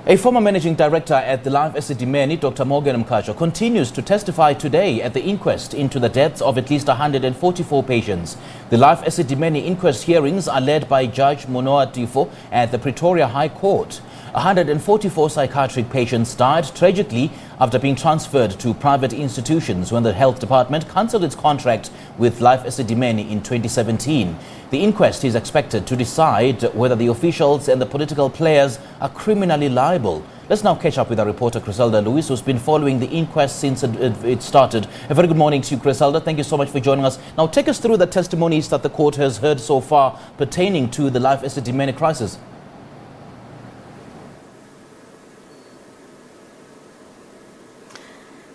A former managing director at the Life Esidemeni, Dr. Morgan Mkhatshwa, continues to testify today at the inquest into the deaths of at least 144 patients. The Life Esidemeni inquest hearings are led by Judge Mmonoa Teffo at the Pretoria High Court. 144 psychiatric patients died tragically after being transferred to private institutions when the health department cancelled its contract with Life Esidemeni in 2017. The inquest is expected to decide whether the officials and the political players are criminally liable. Let's now catch up with our reporter Chriselda Lewis, who's been following the inquest since it started. A very good morning to you, Chriselda. Thank you so much for joining us. Now take us through the testimonies that the court has heard so far pertaining to the Life Esidemeni crisis.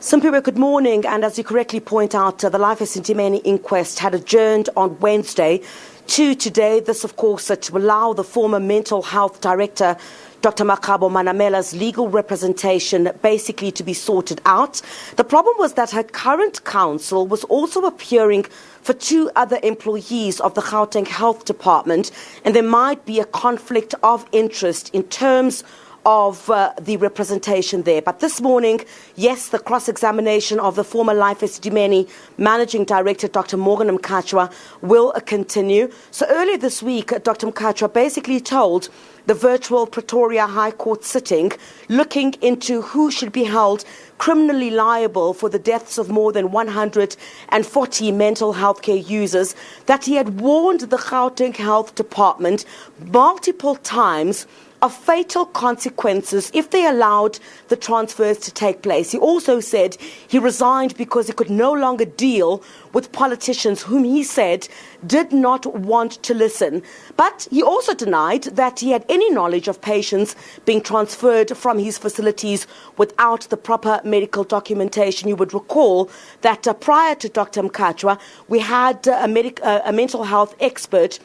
Simpiwe, good morning. And as you correctly point out, the Life Esidemeni inquest had adjourned on Wednesday to today. This, of course, to allow the former mental health director, Dr. Makgabo Manamela's legal representation basically to be sorted out. The problem was that her current counsel was also appearing for two other employees of the Gauteng Health Department, and there might be a conflict of interest in terms of the representation there. But this morning, yes, the cross-examination of the former Life Esidemeni Managing Director, Dr. Morgan Mkhatshwa, will continue. So earlier this week, Dr. Mkhatshwa basically told the virtual Pretoria High Court sitting, looking into who should be held criminally liable for the deaths of more than 140 mental health care users, that he had warned the Gauteng Health Department multiple times of fatal consequences if they allowed the transfers to take place. He also said he resigned because he could no longer deal with politicians whom he said did not want to listen. But he also denied that he had any knowledge of patients being transferred from his facilities without the proper medical documentation. You would recall that prior to Dr. Mkhatshwa, we had a mental health expert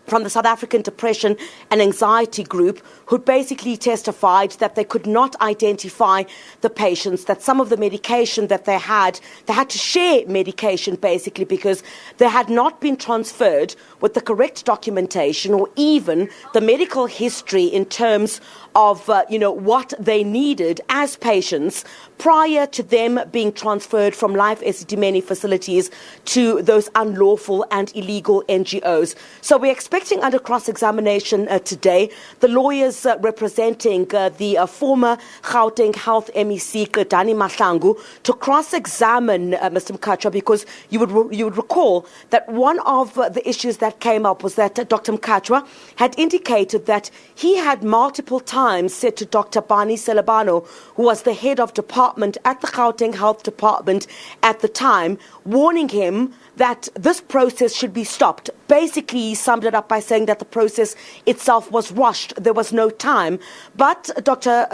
from the South African Depression and Anxiety Group, who basically testified that they could not identify the patients, that some of the medication that they had to share medication basically because they had not been transferred with the correct documentation or even the medical history in terms of what they needed as patients prior to them being transferred from Life Esidemeni facilities to those unlawful and illegal NGOs. So we're expecting under cross-examination today the lawyers representing the former Gauteng Health MEC Dani Mahlangu to cross-examine Mr. Mkhatshwa, because you would recall that one of the issues that came up was that Dr. Mkhatshwa had indicated that he had multiple times said to Dr. Bani Selebano, who was the head of department at the Gauteng Health Department at the time, warning him that this process should be stopped. Basically, he summed it up by saying that the process itself was rushed. There was no time. But Dr.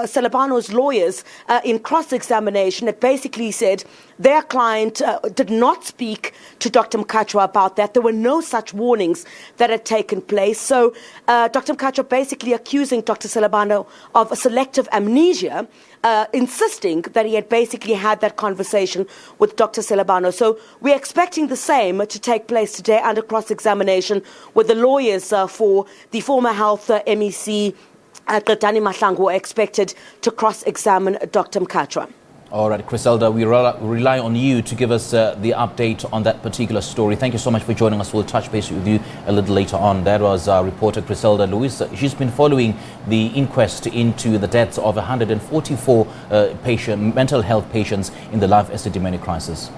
Selebano's lawyers, in cross-examination, had basically said their client did not speak to Dr. Mkhatshwa about that. There were no such warnings that had taken place. So Dr. Mkhatshwa basically accusing Dr. Selebano of a selective amnesia, insisting that he had basically had that conversation with Dr. Selebano. So we're expecting the same to take place today under cross-examination with the lawyers for the former health MEC, Dani Mahlangu, are expected to cross-examine Dr. Mkhatshwa. All right, Chriselda, we rely on you to give us the update on that particular story. Thank you so much for joining us. We'll touch base with you a little later on. That was our reporter Chriselda Lewis. She's been following the inquest into the deaths of 144 mental health patients in the Life Esidemeni crisis.